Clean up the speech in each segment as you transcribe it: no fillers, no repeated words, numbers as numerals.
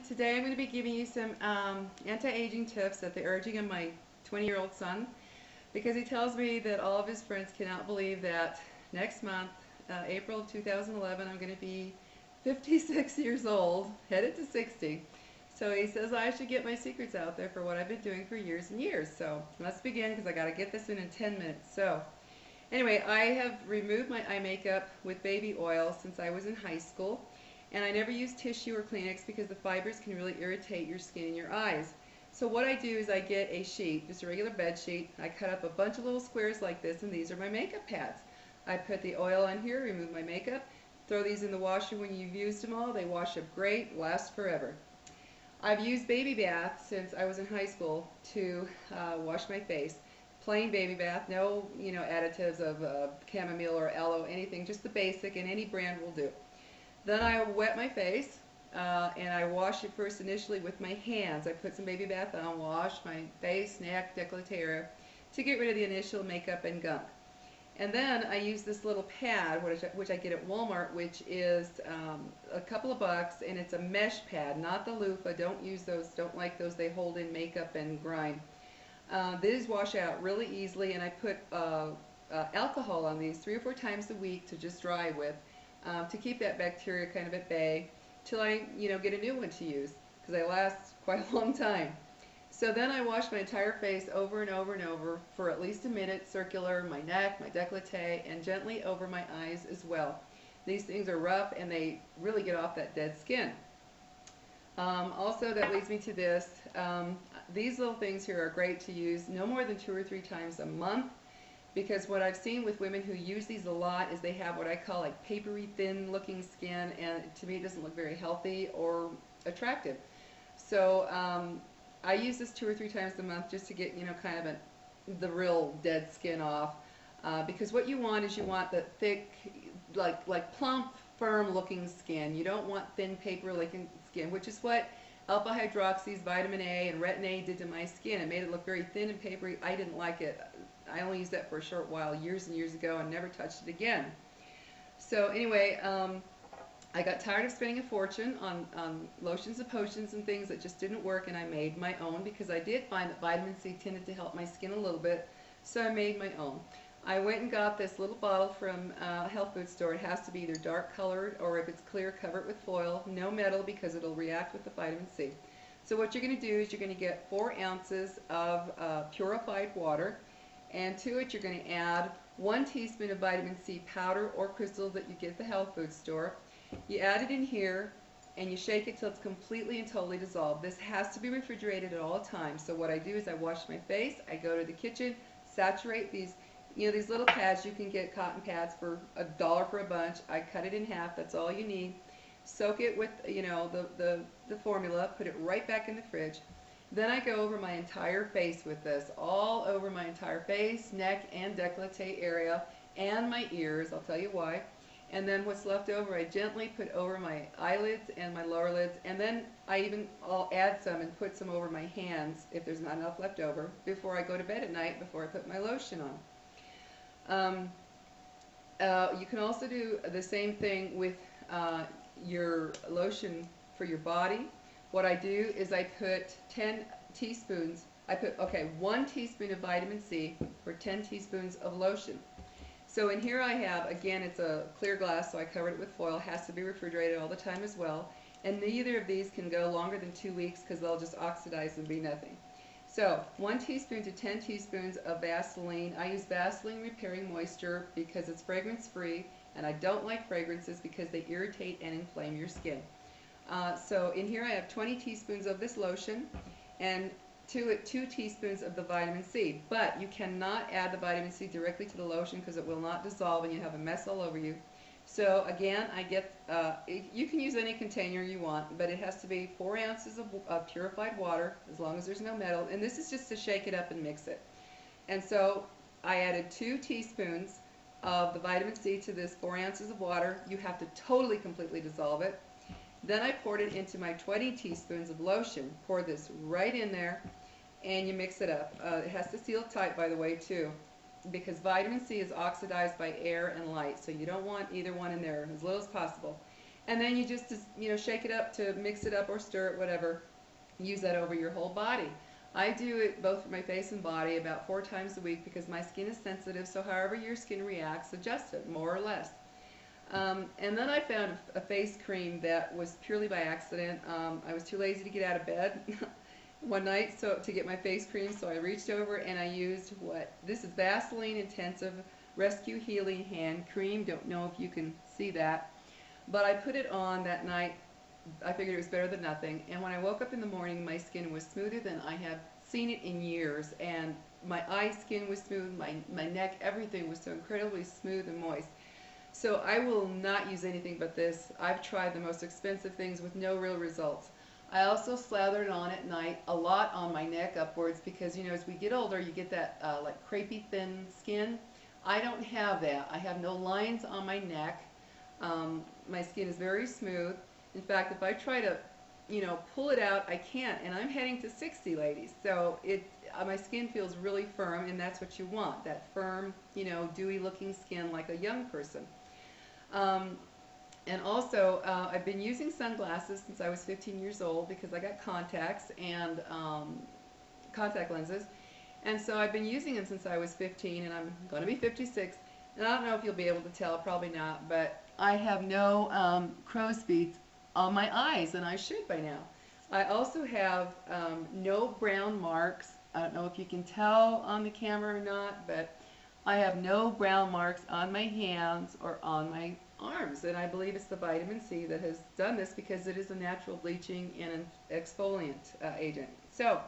Today I'm going to be giving you some anti-aging tips at the urging of my 20-year-old son, because he tells me that all of his friends cannot believe that next month, April of 2011, I'm going to be 56 years old, headed to 60. So he says I should get my secrets out there for what I've been doing for years and years. So let's begin, because I got to get this in 10 minutes. So anyway, I have removed my eye makeup with baby oil since I was in high school. And I never use tissue or Kleenex because the fibers can really irritate your skin and your eyes. So what I do is I get a sheet, just a regular bed sheet. I cut up a bunch of little squares like this, and these are my makeup pads. I put the oil on here, remove my makeup, throw these in the washer when you've used them all. They wash up great, last forever. I've used baby bath since I was in high school to wash my face. Plain baby bath, no additives of chamomile or aloe, anything, just the basic, and any brand will do. Then I wet my face, and I wash it first initially with my hands. I put some baby bath on, wash my face, neck, décolleté area to get rid of the initial makeup and gunk. And then I use this little pad, which I get at Walmart, which is a couple of bucks, and it's a mesh pad, not the loofah. Don't use those, don't like those, they hold in makeup and grime. These wash out really easily, and I put alcohol on these 3 or 4 times a week to just dry with. To keep that bacteria kind of at bay till I, get a new one to use, because they last quite a long time. So then I wash my entire face over and over and over for at least a minute, circular, my neck, my décolleté, and gently over my eyes as well. These things are rough, and they really get off that dead skin. Also, that leads me to this. These little things here are great to use no more than 2 or 3 times a month. Because what I've seen with women who use these a lot is they have what I call like papery thin looking skin, and to me it doesn't look very healthy or attractive. So I use this 2 or 3 times a month just to get kind of the real dead skin off. Because what you want is you want the thick, like plump, firm looking skin. You don't want thin paper looking skin, which is what alpha hydroxys, vitamin A, and retin A did to my skin. It made it look very thin and papery. I didn't like it. I only used that for a short while, years and years ago, and never touched it again. So anyway, I got tired of spending a fortune on lotions and potions and things that just didn't work, and I made my own because I did find that vitamin C tended to help my skin a little bit, so I made my own. I went and got this little bottle from a health food store. It has to be either dark colored, or if it's clear, cover it with foil. No metal, because it'll react with the vitamin C. So what you're going to do is you're going to get 4 ounces of purified water. And to it, you're going to add 1 teaspoon of vitamin C powder or crystals that you get at the health food store. You add it in here, and you shake it till it's completely and totally dissolved. This has to be refrigerated at all times. So what I do is I wash my face, I go to the kitchen, saturate these, these little pads. You can get cotton pads for $1 for a bunch. I cut it in half. That's all you need. Soak it with, the formula. Put it right back in the fridge. Then I go over my entire face with this, all over my entire face, neck, and décolleté area, and my ears. I'll tell you why. And then what's left over, I gently put over my eyelids and my lower lids, and then I'll add some and put some over my hands if there's not enough left over before I go to bed at night, before I put my lotion on. You can also do the same thing with your lotion for your body. What I do is I put 10 teaspoons, 1 teaspoon of vitamin C for 10 teaspoons of lotion. So in here I have, again, it's a clear glass, so I covered it with foil. It has to be refrigerated all the time as well. And neither of these can go longer than 2 weeks because they'll just oxidize and be nothing. So 1 teaspoon to 10 teaspoons of Vaseline. I use Vaseline Repairing Moisture because it's fragrance free, and I don't like fragrances because they irritate and inflame your skin. So in here I have 20 teaspoons of this lotion, and to it 2 teaspoons of the vitamin C. But you cannot add the vitamin C directly to the lotion because it will not dissolve and you have a mess all over you. So again, I get, you can use any container you want, but it has to be 4 ounces of purified water, as long as there's no metal. And this is just to shake it up and mix it. And so I added 2 teaspoons of the vitamin C to this 4 ounces of water. You have to totally, completely dissolve it. Then I poured it into my 20 teaspoons of lotion. Pour this right in there, and you mix it up. It has to seal tight, by the way, too, because vitamin C is oxidized by air and light, so you don't want either one in there, as little as possible. And then you just, shake it up to mix it up or stir it, whatever. Use that over your whole body. I do it both for my face and body about 4 times a week because my skin is sensitive, so however your skin reacts, adjust it, more or less. And then I found a face cream that was purely by accident. I was too lazy to get out of bed one night to get my face cream, so I reached over and I used this is Vaseline Intensive Rescue Healing Hand Cream. Don't know if you can see that. But I put it on that night. I figured it was better than nothing. And when I woke up in the morning, my skin was smoother than I have seen it in years. And my eye skin was smooth, my neck, everything was so incredibly smooth and moist. So I will not use anything but this. I've tried the most expensive things with no real results. I also slather it on at night, a lot on my neck upwards, because as we get older, you get that like crepey thin skin. I don't have that. I have no lines on my neck. My skin is very smooth. In fact, if I try to, pull it out, I can't. And I'm heading to 60, ladies. So my skin feels really firm, and that's what you want. That firm, dewy-looking skin like a young person. And also, I've been using sunglasses since I was 15 years old because I got contacts and contact lenses. And so I've been using them since I was 15, and I'm going to be 56. And I don't know if you'll be able to tell, probably not, but I have no crow's feet on my eyes, and I should by now. I also have no brown marks. I don't know if you can tell on the camera or not, but I have no brown marks on my hands or on my arms, and I believe it's the vitamin C that has done this because it is a natural bleaching and exfoliant agent. So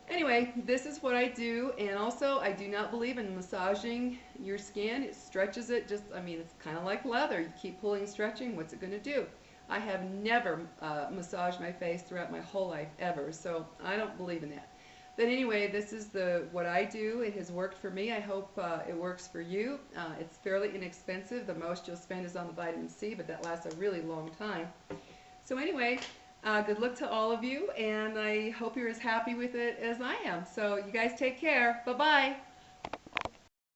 anyway, this is what I do, and also I do not believe in massaging your skin. It stretches it it's kind of like leather. You keep pulling and stretching, what's it going to do? I have never massaged my face throughout my whole life, ever, so I don't believe in that. But anyway, this is what I do. It has worked for me. I hope it works for you. It's fairly inexpensive. The most you'll spend is on the vitamin C, but that lasts a really long time. So anyway, good luck to all of you, and I hope you're as happy with it as I am. So you guys take care. Bye-bye.